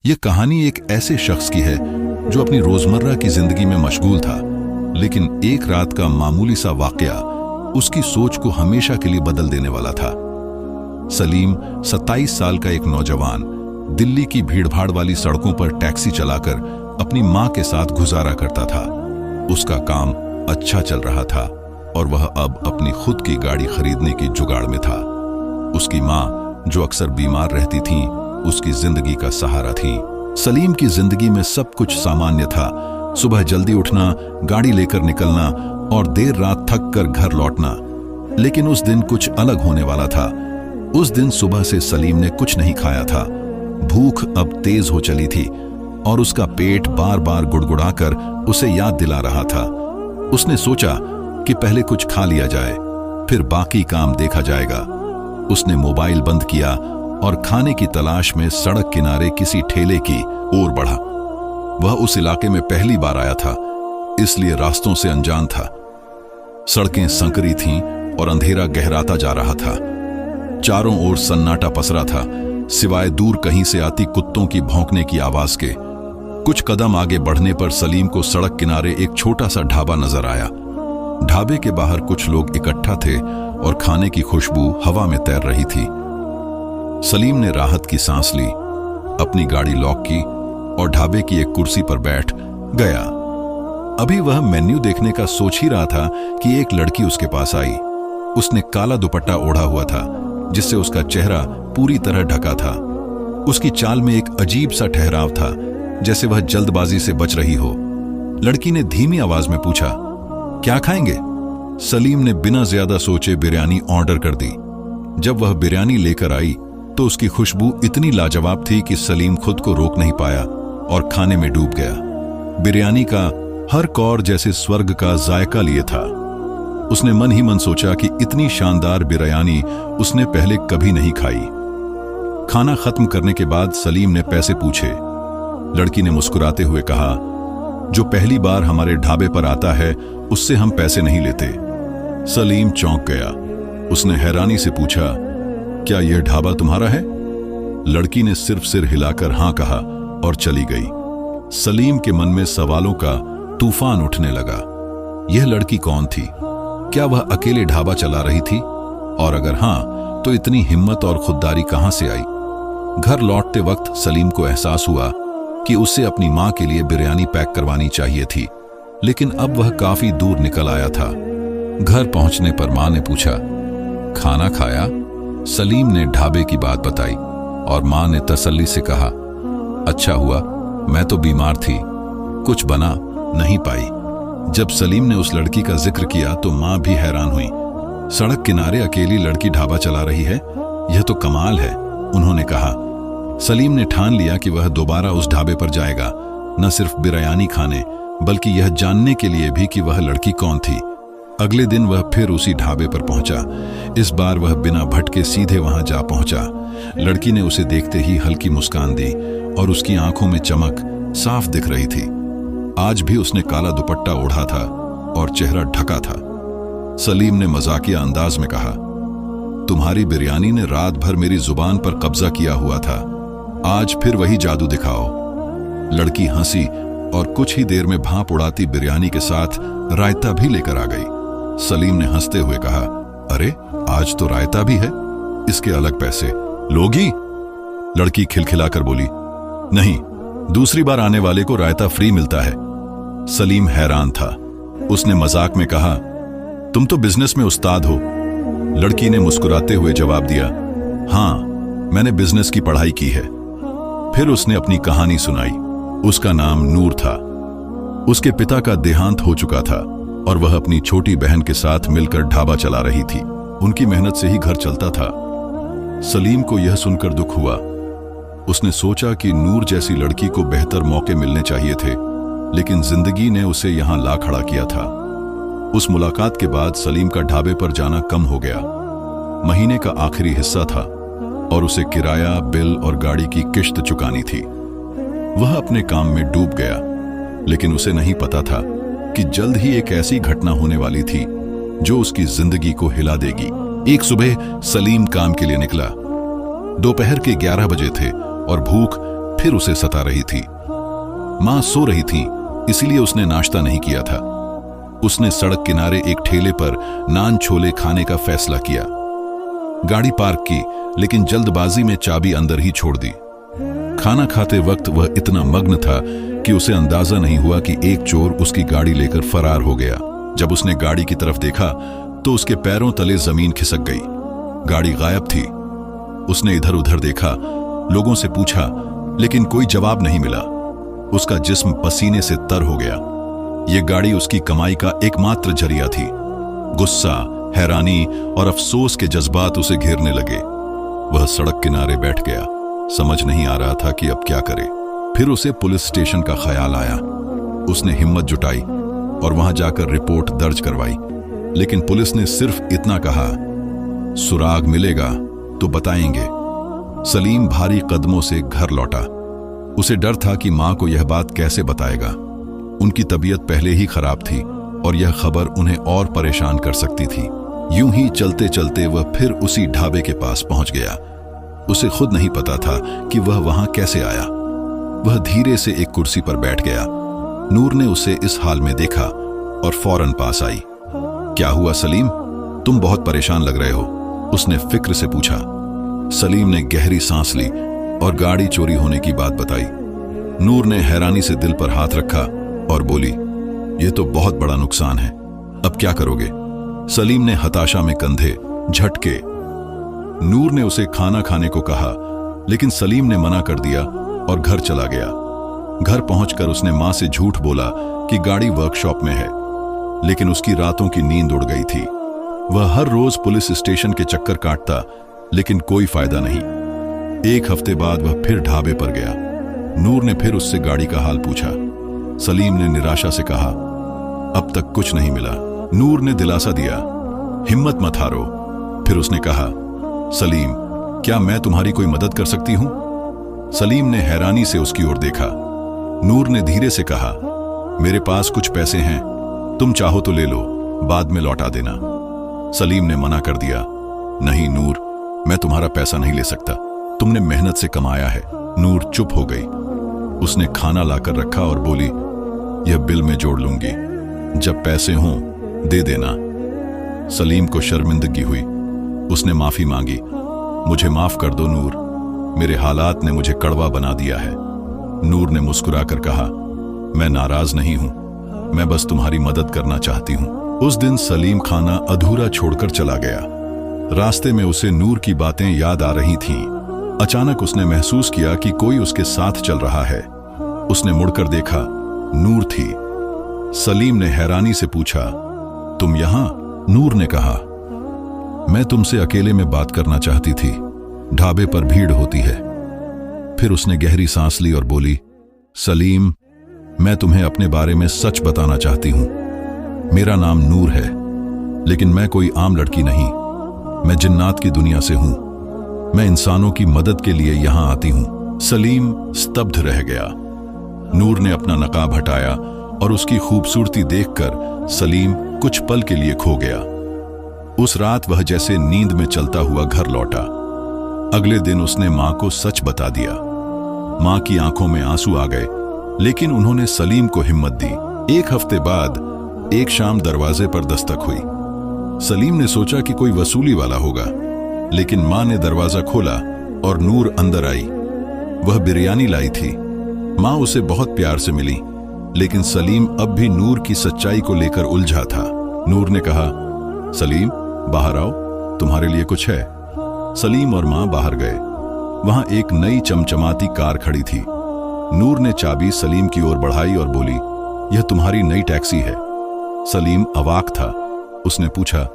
यह कहानी एक ऐसे शख्स की है जो अपनी रोजमर्रा की जिंदगी में मशगूल था, लेकिन एक रात का मामूली सा वाकया उसकी सोच को हमेशा के लिए बदल देने वाला था। सलीम 27 साल का एक नौजवान दिल्ली की भीड़भाड़ वाली सड़कों पर टैक्सी चलाकर अपनी मां के साथ गुजारा करता था। उसका काम अच्छा चल रहा था और वह अब अपनी खुद की गाड़ी खरीदने की जुगाड़ में था। उसकी मां, जो अक्सर बीमार रहती थीं, उसकी जिंदगी का सहारा थी। सलीम की जिंदगी में सब कुछ सामान्य था। सुबह जल्दी उठना, गाड़ी लेकर निकलना और देर रात थक कर घर लौटना। लेकिन उस दिन कुछ अलग होने वाला था। उस दिन सुबह से सलीम ने कुछ नहीं खाया था। भूख अब तेज हो चली थी और उसका पेट बार बार गुड़गुड़ाकर उसे याद दिला रहा था। उसने सोचा कि पहले कुछ खा लिया जाए, फिर बाकी काम देखा जाएगा। उसने मोबाइल बंद किया और खाने की तलाश में सड़क किनारे किसी ठेले की ओर बढ़ा। वह उस इलाके में पहली बार आया था, इसलिए रास्तों से अनजान था। सड़कें संकरी थीं और अंधेरा गहराता जा रहा था। चारों ओर सन्नाटा पसरा था, सिवाय दूर कहीं से आती कुत्तों की भौंकने की आवाज के। कुछ कदम आगे बढ़ने पर सलीम को सड़क किनारे एक छोटा सा ढाबा नजर आया। ढाबे के बाहर कुछ लोग इकट्ठा थे और खाने की खुशबू हवा में तैर रही थी। सलीम ने राहत की सांस ली, अपनी गाड़ी लॉक की और ढाबे की एक कुर्सी पर बैठ गया। अभी वह मेन्यू देखने का सोच ही रहा था कि एक लड़की उसके पास आई। उसने काला दुपट्टा ओढ़ा हुआ था, जिससे उसका चेहरा पूरी तरह ढका था। उसकी चाल में एक अजीब सा ठहराव था, जैसे वह जल्दबाजी से बच रही हो। लड़की ने धीमी आवाज में पूछा, क्या खाएंगे? सलीम ने बिना ज्यादा सोचे बिरयानी ऑर्डर कर दी। जब वह बिरयानी लेकर आई तो उसकी खुशबू इतनी लाजवाब थी कि सलीम खुद को रोक नहीं पाया और खाने में डूब गया। बिरयानी का हर कौर जैसे स्वर्ग का जायका लिए था। उसने मन ही मन सोचा कि इतनी शानदार बिरयानी उसने पहले कभी नहीं खाई। खाना खत्म करने के बाद सलीम ने पैसे पूछे। लड़की ने मुस्कुराते हुए कहा, जो पहली बार हमारे ढाबे पर आता है उससे हम पैसे नहीं लेते। सलीम चौंक गया। उसने हैरानी से पूछा, क्या यह ढाबा तुम्हारा है? लड़की ने सिर्फ सिर हिलाकर हां कहा और चली गई। सलीम के मन में सवालों का तूफान उठने लगा। यह लड़की कौन थी? क्या वह अकेले ढाबा चला रही थी? और अगर हां, तो इतनी हिम्मत और खुददारी कहां से आई? घर लौटते वक्त सलीम को एहसास हुआ कि उसे अपनी मां के लिए बिरयानी पैक करवानी चाहिए थी, लेकिन अब वह काफी दूर निकल आया था। घर पहुंचने पर मां ने पूछा, खाना खाया? सलीम ने ढाबे की बात बताई और मां ने तसल्ली से कहा, अच्छा हुआ, मैं तो बीमार थी, कुछ बना नहीं पाई। जब सलीम ने उस लड़की का जिक्र किया तो मां भी हैरान हुई। सड़क किनारे अकेली लड़की ढाबा चला रही है, यह तो कमाल है, उन्होंने कहा। सलीम ने ठान लिया कि वह दोबारा उस ढाबे पर जाएगा, न सिर्फ बिरयानी खाने बल्कि यह जानने के लिए भी कि वह लड़की कौन थी। अगले दिन वह फिर उसी ढाबे पर पहुंचा। इस बार वह बिना भटके सीधे वहां जा पहुंचा। लड़की ने उसे देखते ही हल्की मुस्कान दी और उसकी आंखों में चमक साफ दिख रही थी। आज भी उसने काला दुपट्टा ओढ़ा था और चेहरा ढका था। सलीम ने मजाकिया अंदाज में कहा, तुम्हारी बिरयानी ने रात भर मेरी जुबान पर कब्जा किया हुआ था, आज फिर वही जादू दिखाओ। लड़की हंसी और कुछ ही देर में भाप उड़ाती बिरयानी के साथ रायता भी लेकर आ गई। सलीम ने हंसते हुए कहा, अरे आज तो रायता भी है, इसके अलग पैसे लोगी? लड़की खिलखिलाकर बोली, नहीं, दूसरी बार आने वाले को रायता फ्री मिलता है। सलीम हैरान था। उसने मजाक में कहा, तुम तो बिजनेस में उस्ताद हो। लड़की ने मुस्कुराते हुए जवाब दिया, हां, मैंने बिजनेस की पढ़ाई की है। फिर उसने अपनी कहानी सुनाई। उसका नाम नूर था। उसके पिता का देहांत हो चुका था और वह अपनी छोटी बहन के साथ मिलकर ढाबा चला रही थी। उनकी मेहनत से ही घर चलता था। सलीम को यह सुनकर दुख हुआ। उसने सोचा कि नूर जैसी लड़की को बेहतर मौके मिलने चाहिए थे, लेकिन जिंदगी ने उसे यहां ला खड़ा किया था। उस मुलाकात के बाद सलीम का ढाबे पर जाना कम हो गया। महीने का आखिरी हिस्सा था और उसे किराया, बिल और गाड़ी की किश्त चुकानी थी। वह अपने काम में डूब गया, लेकिन उसे नहीं पता था कि जल्द ही एक ऐसी घटना होने वाली थी जो उसकी जिंदगी को हिला देगी। एक सुबह सलीम काम के लिए निकला। दोपहर के 11 बजे थे और भूख फिर उसे सता रही थी। मां सो रही थी, इसीलिए उसने नाश्ता नहीं किया था। उसने सड़क किनारे एक ठेले पर नान छोले खाने का फैसला किया। गाड़ी पार्क की, लेकिन जल्दबाजी में चाबी अंदर ही छोड़ दी। खाना खाते वक्त वह इतना मग्न था कि उसे अंदाजा नहीं हुआ कि एक चोर उसकी गाड़ी लेकर फरार हो गया। जब उसने गाड़ी की तरफ देखा तो उसके पैरों तले जमीन खिसक गई। गाड़ी गायब थी। उसने इधर उधर देखा, लोगों से पूछा, लेकिन कोई जवाब नहीं मिला। उसका जिस्म पसीने से तर हो गया। यह गाड़ी उसकी कमाई का एकमात्र जरिया थी। गुस्सा, हैरानी और अफसोस के जज्बात उसे घेरने लगे। वह सड़क किनारे बैठ गया। समझ नहीं आ रहा था कि अब क्या करे। फिर उसे पुलिस स्टेशन का ख्याल आया। उसने हिम्मत जुटाई और वहां जाकर रिपोर्ट दर्ज करवाई। लेकिन पुलिस ने सिर्फ इतना कहा, सुराग मिलेगा तो बताएंगे। सलीम भारी कदमों से घर लौटा। उसे डर था कि मां को यह बात कैसे बताएगा। उनकी तबीयत पहले ही खराब थी और यह खबर उन्हें और परेशान कर सकती थी। यूं ही चलते चलते वह फिर उसी ढाबे के पास पहुंच गया। उसे खुद नहीं पता था कि वह वहां कैसे आया। वह धीरे से एक कुर्सी पर बैठ गया। नूर ने उसे इस हाल में देखा और फौरन पास आई। क्या हुआ सलीम, तुम बहुत परेशान लग रहे हो, उसने फिक्र से पूछा। सलीम ने गहरी सांस ली और गाड़ी चोरी होने की बात बताई। नूर ने हैरानी से दिल पर हाथ रखा और बोली, यह तो बहुत बड़ा नुकसान है, अब क्या करोगे? सलीम ने हताशा में कंधे झटके। नूर ने उसे खाना खाने को कहा, लेकिन सलीम ने मना कर दिया और घर चला गया। घर पहुंचकर उसने मां से झूठ बोला कि गाड़ी वर्कशॉप में है, लेकिन उसकी रातों की नींद उड़ गई थी। वह हर रोज पुलिस स्टेशन के चक्कर काटता, लेकिन कोई फायदा नहीं। एक हफ्ते बाद वह फिर ढाबे पर गया। नूर ने फिर उससे गाड़ी का हाल पूछा। सलीम ने निराशा से कहा, अब तक कुछ नहीं मिला। नूर ने दिलासा दिया, हिम्मत मत हारो। फिर उसने कहा, सलीम, क्या मैं तुम्हारी कोई मदद कर सकती हूं? सलीम ने हैरानी से उसकी ओर देखा। नूर ने धीरे से कहा, मेरे पास कुछ पैसे हैं, तुम चाहो तो ले लो, बाद में लौटा देना। सलीम ने मना कर दिया, नहीं नूर, मैं तुम्हारा पैसा नहीं ले सकता, तुमने मेहनत से कमाया है। नूर चुप हो गई। उसने खाना लाकर रखा और बोली, यह बिल में जोड़ लूंगी, जब पैसे हों दे देना। सलीम को शर्मिंदगी हुई। उसने माफी मांगी, मुझे माफ कर दो नूर, मेरे हालात ने मुझे कड़वा बना दिया है। नूर ने मुस्कुराकर कहा, मैं नाराज नहीं हूं, मैं बस तुम्हारी मदद करना चाहती हूं। उस दिन सलीम खाना अधूरा छोड़कर चला गया। रास्ते में उसे नूर की बातें याद आ रही थीं। अचानक उसने महसूस किया कि कोई उसके साथ चल रहा है। उसने मुड़कर देखा, नूर थी। सलीम ने हैरानी से पूछा, तुम यहां? नूर ने कहा, मैं तुमसे अकेले में बात करना चाहती थी, ढाबे पर भीड़ होती है। फिर उसने गहरी सांस ली और बोली, सलीम, मैं तुम्हें अपने बारे में सच बताना चाहती हूं। मेरा नाम नूर है, लेकिन मैं कोई आम लड़की नहीं, मैं जिन्नात की दुनिया से हूं। मैं इंसानों की मदद के लिए यहां आती हूं। सलीम स्तब्ध रह गया। नूर ने अपना नकाब हटाया और उसकी खूबसूरती देखकर सलीम कुछ पल के लिए खो गया। उस रात वह जैसे नींद में चलता हुआ घर लौटा। अगले दिन उसने मां को सच बता दिया। मां की आंखों में आंसू आ गए, लेकिन उन्होंने सलीम को हिम्मत दी। एक हफ्ते बाद एक शाम दरवाजे पर दस्तक हुई। सलीम ने सोचा कि कोई वसूली वाला होगा, लेकिन मां ने दरवाजा खोला और नूर अंदर आई। वह बिरयानी लाई थी। मां उसे बहुत प्यार से मिली, लेकिन सलीम अब भी नूर की सच्चाई को लेकर उलझा था। नूर ने कहा, सलीम, बाहर आओ, तुम्हारे लिए कुछ है। सलीम और मां बाहर गए। वहां एक नई चमचमाती कार खड़ी थी। नूर ने चाबी सलीम की ओर बढ़ाई और बोली, यह तुम्हारी नई टैक्सी है। सलीम अवाक था। उसने पूछा,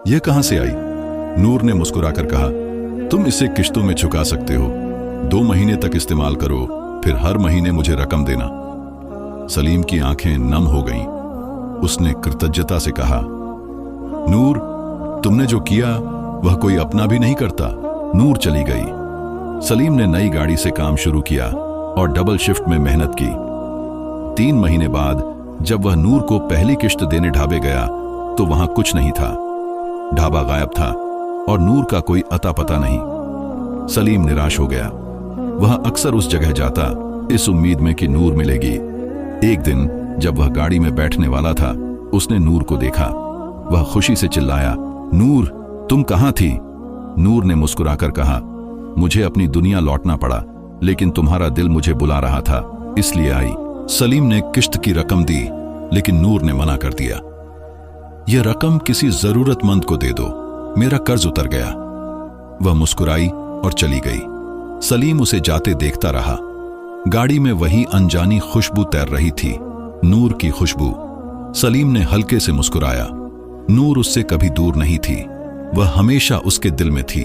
यह कहां से आई? नूर ने मुस्कुराकर कहा, तुम इसे किश्तों में चुका सकते हो, 2 महीने तक इस्तेमाल करो, फिर हर महीने मुझे रकम देना। सलीम की आंखें नम हो गईं। उसने कृतज्ञता से कहा, नूर, तुमने जो किया वह कोई अपना भी नहीं करता। नूर चली गई। सलीम ने नई गाड़ी से काम शुरू किया और डबल शिफ्ट में मेहनत की। 3 महीने बाद जब वह नूर को पहली किश्त देने ढाबे गया तो वहां कुछ नहीं था। ढाबा गायब था और नूर का कोई अता पता नहीं। सलीम निराश हो गया। वह अक्सर उस जगह जाता इस उम्मीद में कि नूर मिलेगी। एक दिन जब वह गाड़ी में बैठने वाला था, उसने नूर को देखा। वह खुशी से चिल्लाया, नूर, तुम कहां थी? नूर ने मुस्कुराकर कहा, मुझे अपनी दुनिया लौटना पड़ा, लेकिन तुम्हारा दिल मुझे बुला रहा था, इसलिए आई। सलीम ने किश्त की रकम दी, लेकिन नूर ने मना कर दिया। यह रकम किसी जरूरतमंद को दे दो, मेरा कर्ज उतर गया। वह मुस्कुराई और चली गई। सलीम उसे जाते देखता रहा। गाड़ी में वही अनजानी खुशबू तैर रही थी, नूर की खुशबू। सलीम ने हल्के से मुस्कुराया। नूर उससे कभी दूर नहीं थी, वह हमेशा उसके दिल में थी।